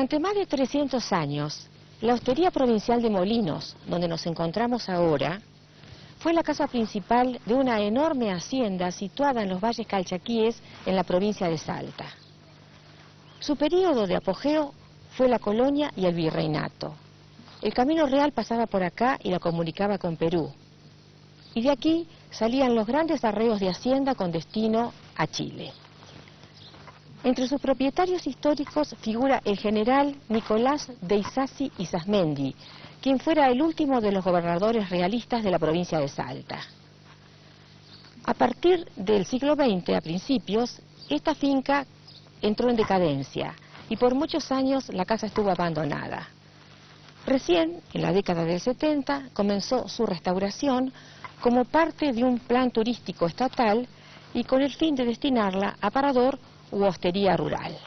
Durante más de 300 años, la hostería provincial de Molinos, donde nos encontramos ahora, fue la casa principal de una enorme hacienda situada en los valles calchaquíes en la provincia de Salta. Su período de apogeo fue la colonia y el virreinato. El camino real pasaba por acá y la comunicaba con Perú. Y de aquí salían los grandes arreos de hacienda con destino a Chile. Entre sus propietarios históricos figura el general Nicolás de Isasi Isasmendi, quien fuera el último de los gobernadores realistas de la provincia de Salta. A partir del siglo XX, a principios, esta finca entró en decadencia y por muchos años la casa estuvo abandonada. Recién, en la década del 70, comenzó su restauración como parte de un plan turístico estatal y con el fin de destinarla a parador u hostería rural.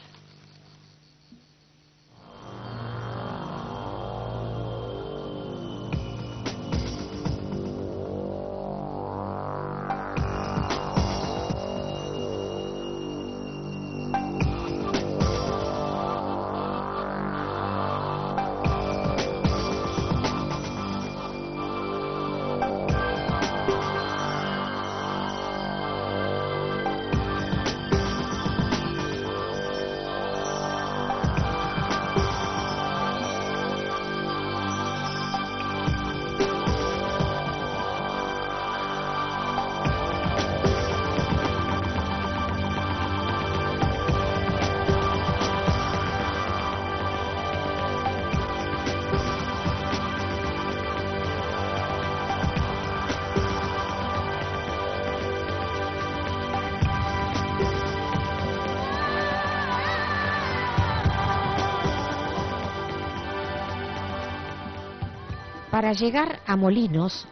Para llegar a Molinos,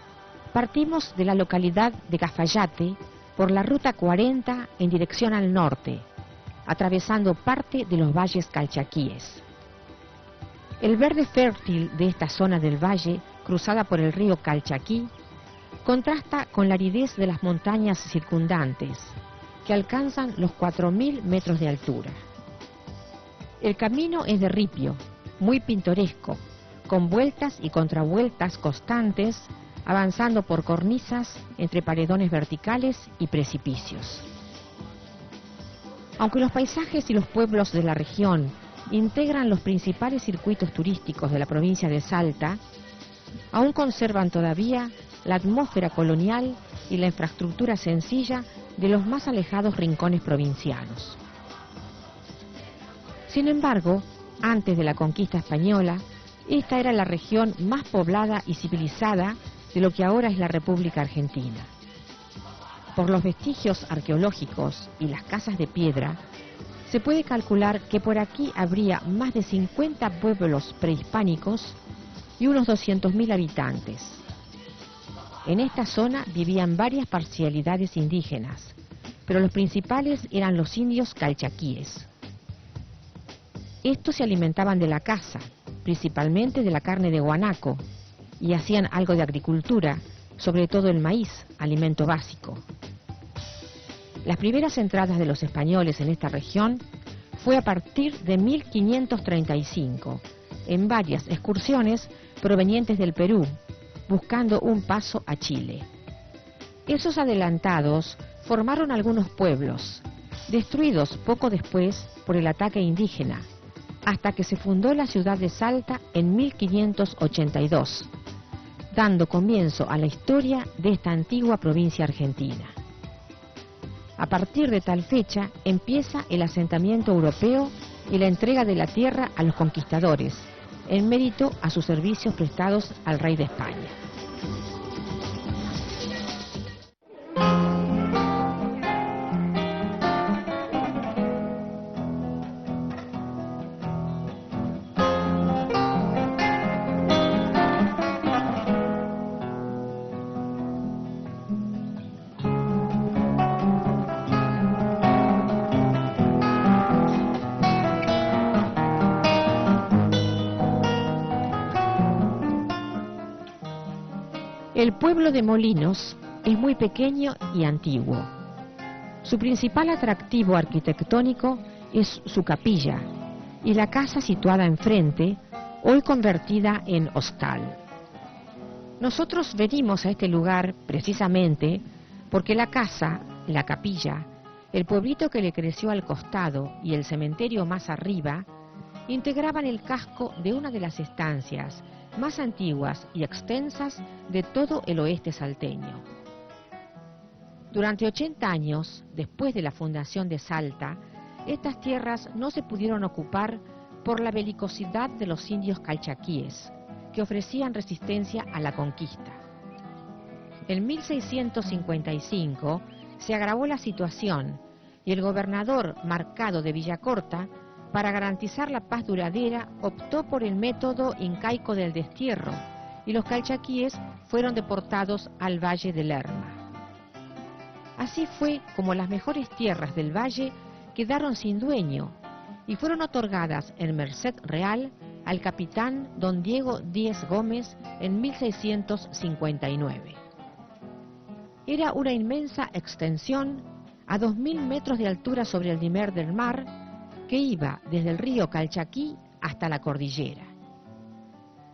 partimos de la localidad de Cafayate por la ruta 40 en dirección al norte, atravesando parte de los valles calchaquíes. El verde fértil de esta zona del valle, cruzada por el río Calchaquí, contrasta con la aridez de las montañas circundantes, que alcanzan los 4.000 metros de altura. El camino es de ripio, muy pintoresco, con vueltas y contravueltas constantes, avanzando por cornisas entre paredones verticales y precipicios. Aunque los paisajes y los pueblos de la región integran los principales circuitos turísticos de la provincia de Salta, aún conservan todavía la atmósfera colonial y la infraestructura sencilla de los más alejados rincones provincianos. Sin embargo, antes de la conquista española, esta era la región más poblada y civilizada de lo que ahora es la República Argentina. Por los vestigios arqueológicos y las casas de piedra, se puede calcular que por aquí habría más de 50 pueblos prehispánicos y unos 200.000 habitantes. En esta zona vivían varias parcialidades indígenas, pero los principales eran los indios calchaquíes. Estos se alimentaban de la caza, principalmente de la carne de guanaco, y hacían algo de agricultura, sobre todo el maíz, alimento básico. Las primeras entradas de los españoles en esta región fue a partir de 1535, en varias excursiones provenientes del Perú, buscando un paso a Chile. Esos adelantados formaron algunos pueblos, destruidos poco después por el ataque indígena, hasta que se fundó la ciudad de Salta en 1582, dando comienzo a la historia de esta antigua provincia argentina. A partir de tal fecha empieza el asentamiento europeo y la entrega de la tierra a los conquistadores, en mérito a sus servicios prestados al rey de España. El pueblo de Molinos es muy pequeño y antiguo. Su principal atractivo arquitectónico es su capilla, y la casa situada enfrente, hoy convertida en hostal. Nosotros venimos a este lugar precisamente porque la casa, la capilla, el pueblito que le creció al costado y el cementerio más arriba, integraban el casco de una de las estancias más antiguas y extensas de todo el oeste salteño. Durante 80 años, después de la fundación de Salta, estas tierras no se pudieron ocupar por la belicosidad de los indios calchaquíes, que ofrecían resistencia a la conquista. En 1655 se agravó la situación y el gobernador Marcado de Villacorta, para garantizar la paz duradera, optó por el método incaico del destierro y los calchaquíes fueron deportados al Valle del Lerma. Así fue como las mejores tierras del valle quedaron sin dueño y fueron otorgadas en merced real al capitán don Diego Díez Gómez en 1659. Era una inmensa extensión a 2000 metros de altura sobre el nivel del mar que iba desde el río Calchaquí hasta la cordillera.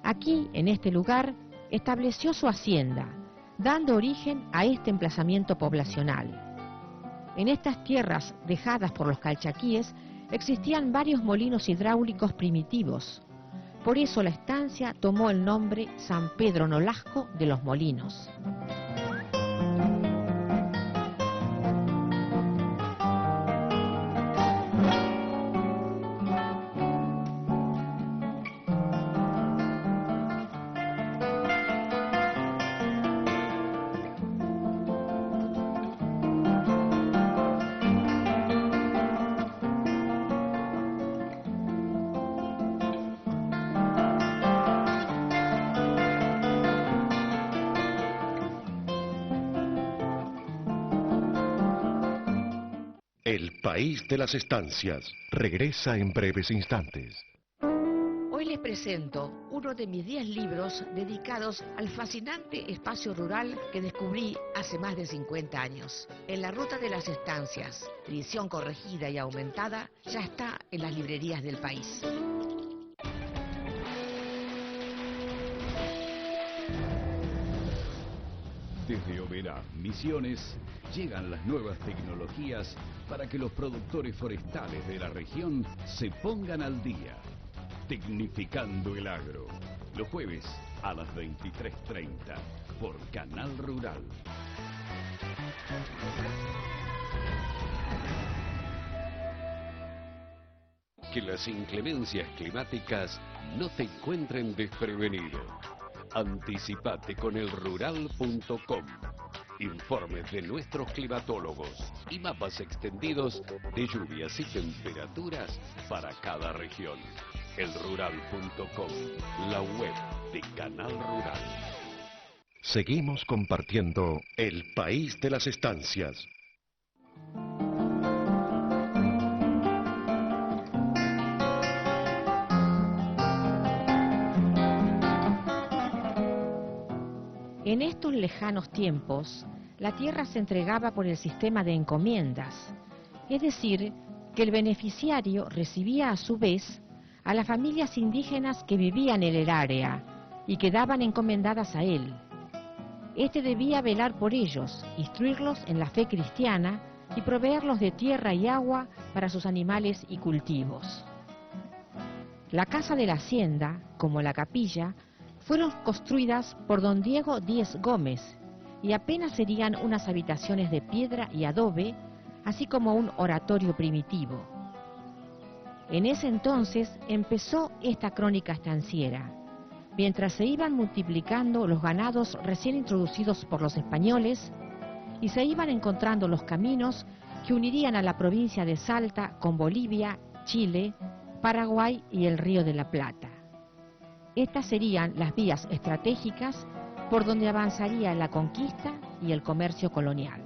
Aquí, en este lugar, estableció su hacienda, dando origen a este emplazamiento poblacional. En estas tierras dejadas por los calchaquíes existían varios molinos hidráulicos primitivos. Por eso la estancia tomó el nombre San Pedro Nolasco de los Molinos. El país de las estancias regresa en breves instantes. Hoy les presento uno de mis 10 libros dedicados al fascinante espacio rural que descubrí hace más de 50 años. En la ruta de las estancias, edición corregida y aumentada, ya está en las librerías del país. Desde Oberá, Misiones, llegan las nuevas tecnologías para que los productores forestales de la región se pongan al día. Tecnificando el agro, los jueves a las 23:30 por Canal Rural. Que las inclemencias climáticas no te encuentren desprevenido. Anticipate con elrural.com. Informes de nuestros climatólogos y mapas extendidos de lluvias y temperaturas para cada región. Elrural.com, la web de Canal Rural. Seguimos compartiendo el país de las estancias. En estos lejanos tiempos, la tierra se entregaba por el sistema de encomiendas, es decir, que el beneficiario recibía a su vez a las familias indígenas que vivían en el área y quedaban encomendadas a él. Este debía velar por ellos, instruirlos en la fe cristiana y proveerlos de tierra y agua para sus animales y cultivos. La casa de la hacienda, como la capilla, fueron construidas por don Diego Díez Gómez y apenas serían unas habitaciones de piedra y adobe, así como un oratorio primitivo. En ese entonces empezó esta crónica estanciera, mientras se iban multiplicando los ganados recién introducidos por los españoles y se iban encontrando los caminos que unirían a la provincia de Salta con Bolivia, Chile, Paraguay y el Río de la Plata. Estas serían las vías estratégicas por donde avanzaría la conquista y el comercio colonial.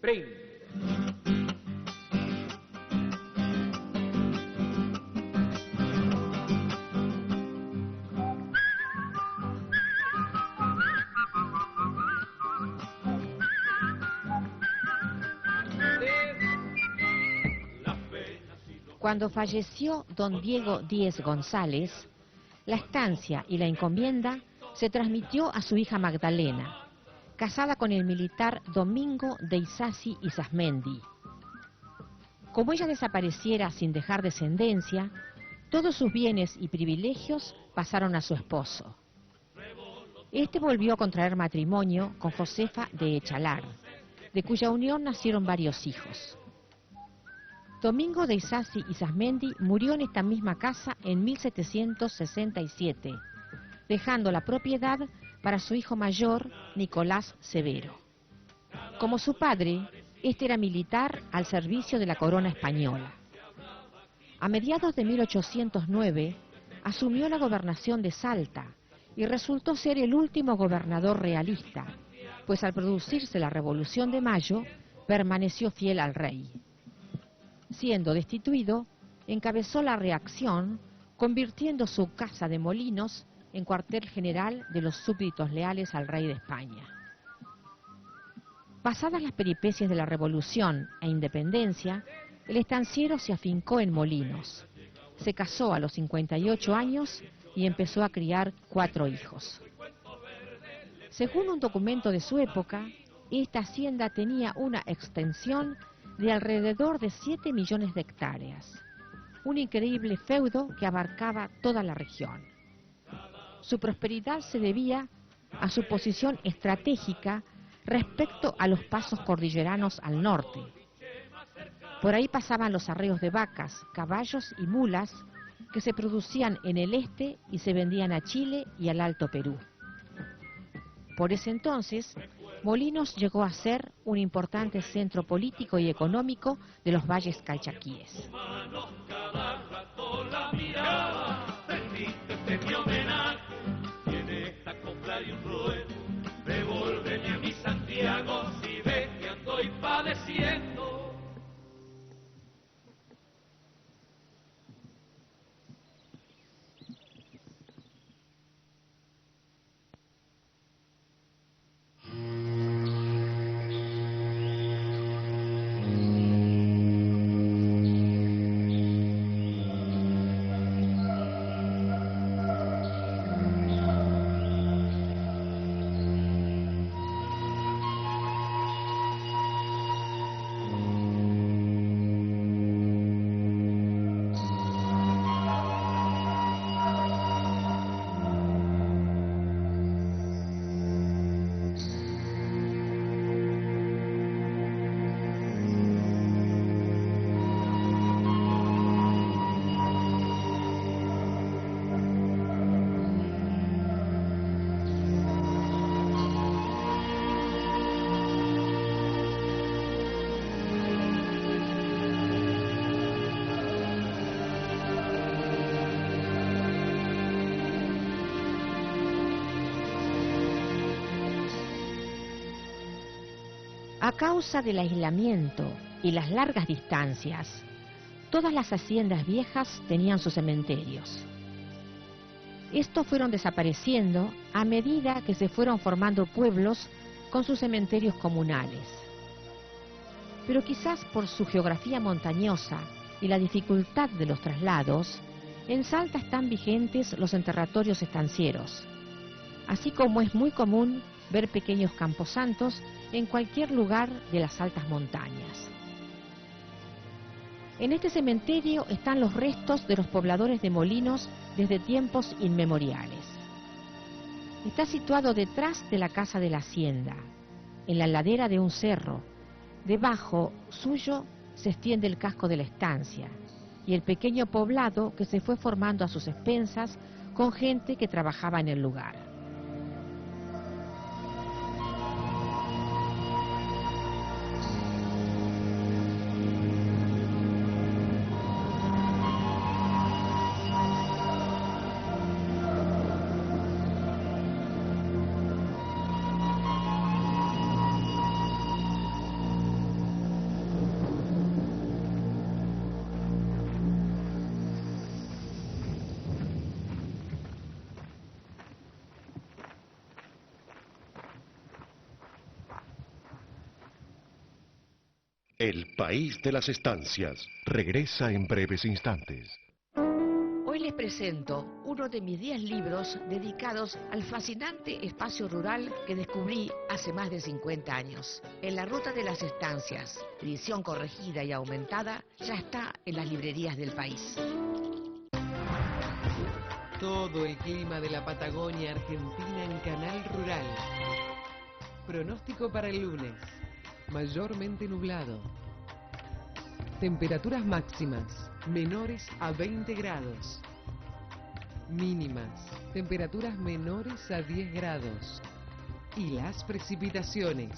Brinde. Cuando falleció don Diego Díez González, la estancia y la encomienda se transmitió a su hija Magdalena, casada con el militar Domingo de Isasi Isasmendi. Como ella desapareciera sin dejar descendencia, todos sus bienes y privilegios pasaron a su esposo. Este volvió a contraer matrimonio con Josefa de Echalar, de cuya unión nacieron varios hijos. Domingo de Isasi Isasmendi murió en esta misma casa en 1767, dejando la propiedad para su hijo mayor, Nicolás Severo. Como su padre, este era militar al servicio de la corona española. A mediados de 1809, asumió la gobernación de Salta y resultó ser el último gobernador realista, pues al producirse la Revolución de Mayo, permaneció fiel al rey. Siendo destituido, encabezó la reacción, convirtiendo su casa de Molinos en cuartel general de los súbditos leales al rey de España. Pasadas las peripecias de la Revolución e Independencia, el estanciero se afincó en Molinos. Se casó a los 58 años y empezó a criar 4 hijos. Según un documento de su época, esta hacienda tenía una extensión de alrededor de 7 millones de hectáreas, un increíble feudo que abarcaba toda la región. Su prosperidad se debía a su posición estratégica respecto a los pasos cordilleranos al norte. Por ahí pasaban los arreos de vacas, caballos y mulas que se producían en el este y se vendían a Chile y al Alto Perú. Por ese entonces, Molinos llegó a ser un importante centro político y económico de los valles calchaquíes. A causa del aislamiento y las largas distancias, todas las haciendas viejas tenían sus cementerios. Estos fueron desapareciendo a medida que se fueron formando pueblos con sus cementerios comunales. Pero quizás por su geografía montañosa y la dificultad de los traslados, en Salta están vigentes los enterratorios estancieros, así como es muy común ver pequeños camposantos en cualquier lugar de las altas montañas. En este cementerio están los restos de los pobladores de Molinos desde tiempos inmemoriales. Está situado detrás de la casa de la hacienda, en la ladera de un cerro. Debajo suyo se extiende el casco de la estancia y el pequeño poblado que se fue formando a sus expensas con gente que trabajaba en el lugar. El país de las estancias. Regresa en breves instantes. Hoy les presento uno de mis 10 libros dedicados al fascinante espacio rural que descubrí hace más de 50 años. En la ruta de las estancias, edición corregida y aumentada, ya está en las librerías del país. Todo el clima de la Patagonia Argentina en Canal Rural. Pronóstico para el lunes. Mayormente nublado. Temperaturas máximas menores a 20 grados. Mínimas, temperaturas menores a 10 grados. Y las precipitaciones.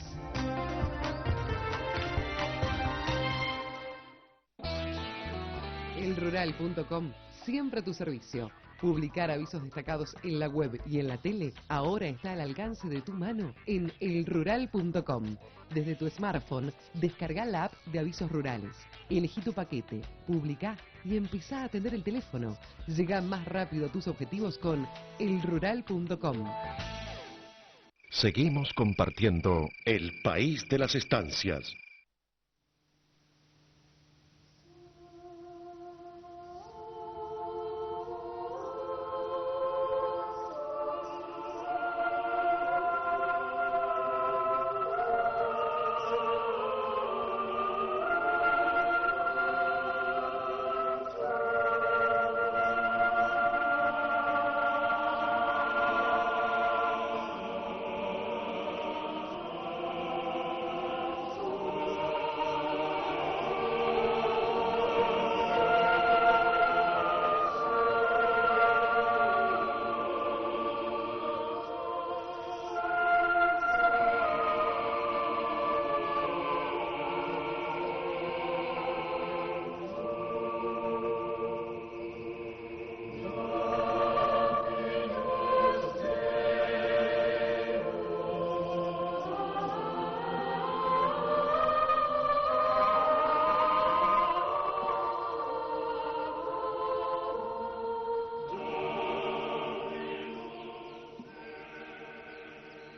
Elrural.com, siempre a tu servicio. Publicar avisos destacados en la web y en la tele ahora está al alcance de tu mano en elrural.com. Desde tu smartphone, descarga la app de avisos rurales. Elegí tu paquete, publica y empezá a atender el teléfono. Llega más rápido a tus objetivos con elrural.com. Seguimos compartiendo el país de las estancias.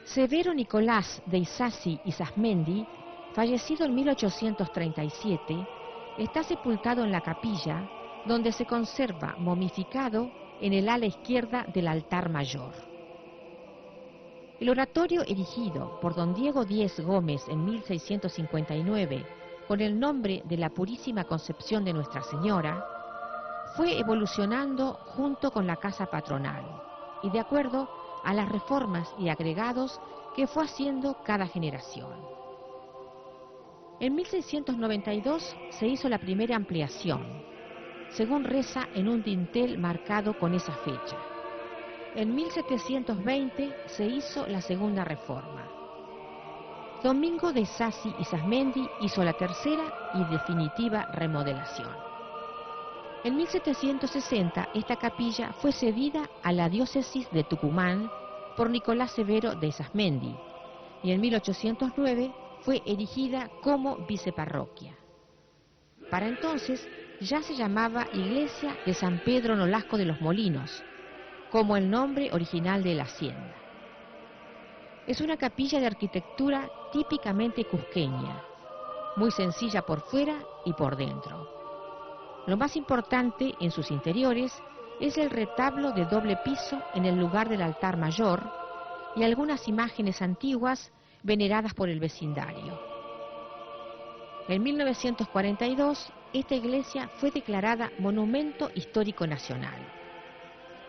Severo Nicolás de Isasi y Sasmendi, fallecido en 1837, está sepultado en la capilla, donde se conserva momificado en el ala izquierda del altar mayor. El oratorio erigido por don Diego Díez Gómez en 1659, con el nombre de la Purísima Concepción de Nuestra Señora, fue evolucionando junto con la casa patronal y de acuerdo a las reformas y agregados que fue haciendo cada generación. En 1692 se hizo la primera ampliación, según reza en un dintel marcado con esa fecha. En 1720 se hizo la segunda reforma. Domingo de Isasi y Sasmendi hizo la tercera y definitiva remodelación. En 1760 esta capilla fue cedida a la diócesis de Tucumán por Nicolás Severo de Sasmendi y en 1809 fue erigida como viceparroquia. Para entonces ya se llamaba Iglesia de San Pedro Nolasco de los Molinos, como el nombre original de la hacienda. Es una capilla de arquitectura típicamente cusqueña, muy sencilla por fuera y por dentro. Lo más importante en sus interiores es el retablo de doble piso en el lugar del altar mayor y algunas imágenes antiguas veneradas por el vecindario. En 1942, esta iglesia fue declarada Monumento Histórico Nacional.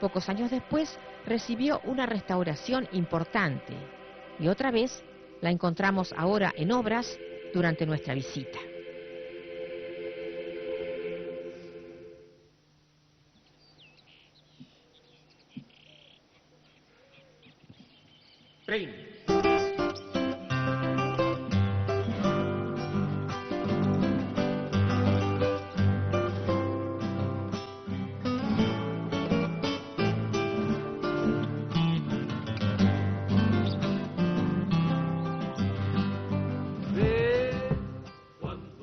Pocos años después, recibió una restauración importante y otra vez la encontramos ahora en obras durante nuestra visita.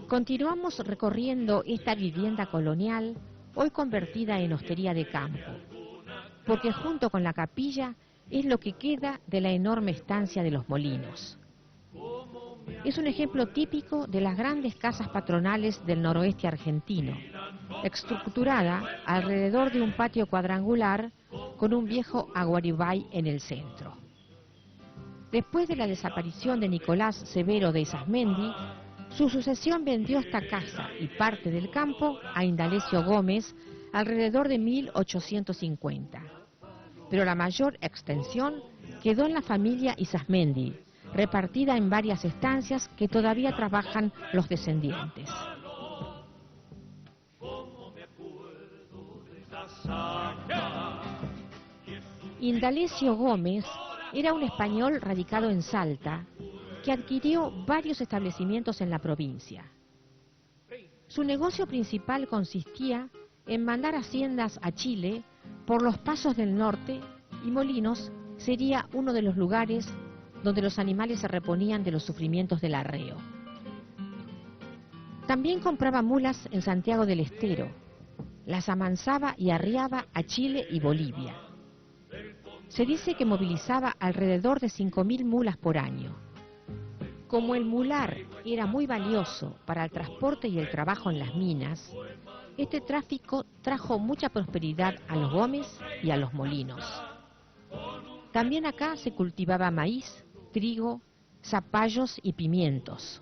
Continuamos recorriendo esta vivienda colonial, hoy convertida en hostería de campo, porque junto con la capilla es lo que queda de la enorme estancia de los Molinos. es un ejemplo típico de las grandes casas patronales del noroeste argentino, estructurada alrededor de un patio cuadrangular con un viejo aguaribay en el centro. Después de la desaparición de Nicolás Severo de Isasmendi, su sucesión vendió esta casa y parte del campo a Indalecio Gómez alrededor de 1850. Pero la mayor extensión quedó en la familia Isasmendi, repartida en varias estancias que todavía trabajan los descendientes. Indalecio Gómez era un español radicado en Salta que adquirió varios establecimientos en la provincia. Su negocio principal consistía en mandar haciendas a Chile por los pasos del norte, y Molinos sería uno de los lugares donde los animales se reponían de los sufrimientos del arreo. También compraba mulas en Santiago del Estero, las amansaba y arriaba a Chile y Bolivia. Se dice que movilizaba alrededor de 5.000 mulas por año. Como el mular era muy valioso para el transporte y el trabajo en las minas, este tráfico trajo mucha prosperidad a los Gómez y a los Molinos. También acá se cultivaba maíz, trigo, zapallos y pimientos.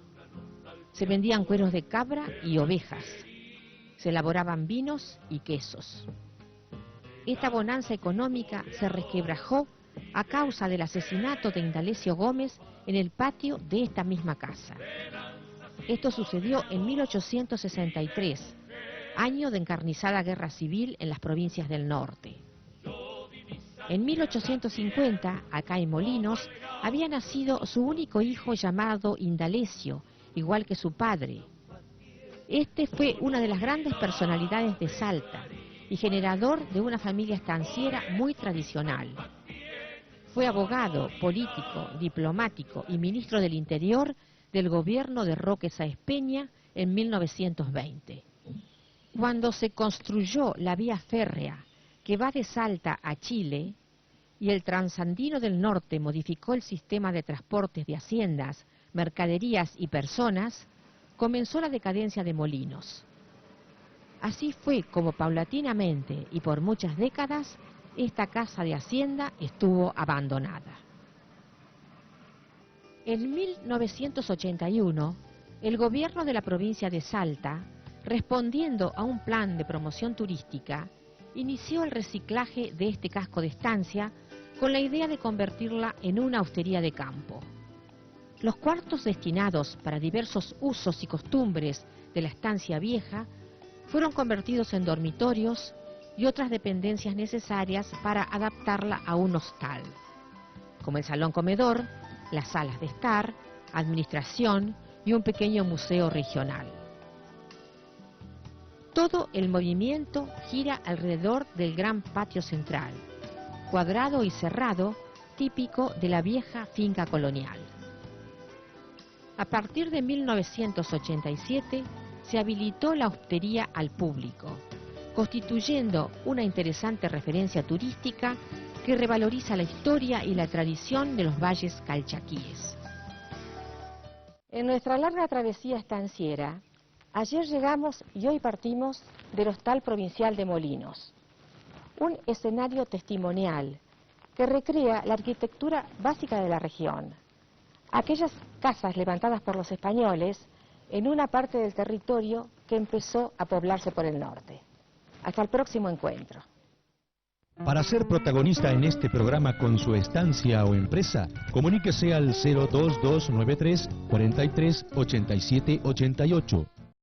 Se vendían cueros de cabra y ovejas. Se elaboraban vinos y quesos. Esta bonanza económica se resquebrajó a causa del asesinato de Indalecio Gómez en el patio de esta misma casa. Esto sucedió en 1863, año de encarnizada guerra civil en las provincias del norte. En 1850, acá en Molinos, había nacido su único hijo llamado Indalecio, igual que su padre. Este fue una de las grandes personalidades de Salta y generador de una familia estanciera muy tradicional. Fue abogado, político, diplomático y ministro del Interior del gobierno de Roque Sáenz Peña en 1920. Cuando se construyó la vía férrea que va de Salta a Chile y el Transandino del Norte modificó el sistema de transportes de haciendas, mercaderías y personas, comenzó la decadencia de Molinos. Así fue como paulatinamente y por muchas décadas esta casa de hacienda estuvo abandonada. En 1981, el gobierno de la provincia de Salta, respondiendo a un plan de promoción turística, inició el reciclaje de este casco de estancia con la idea de convertirla en una hostería de campo. Los cuartos destinados para diversos usos y costumbres de la estancia vieja fueron convertidos en dormitorios y otras dependencias necesarias para adaptarla a un hostal, como el salón comedor, las salas de estar, administración y un pequeño museo regional. Todo el movimiento gira alrededor del gran patio central, cuadrado y cerrado, típico de la vieja finca colonial. A partir de 1987 se habilitó la hostería al público, constituyendo una interesante referencia turística que revaloriza la historia y la tradición de los valles calchaquíes. En nuestra larga travesía estanciera, ayer llegamos y hoy partimos del Hostal Provincial de Molinos, un escenario testimonial que recrea la arquitectura básica de la región, aquellas casas levantadas por los españoles en una parte del territorio que empezó a poblarse por el norte. Hasta el próximo encuentro. Para ser protagonista en este programa con su estancia o empresa, comuníquese al 02293 43 87 88.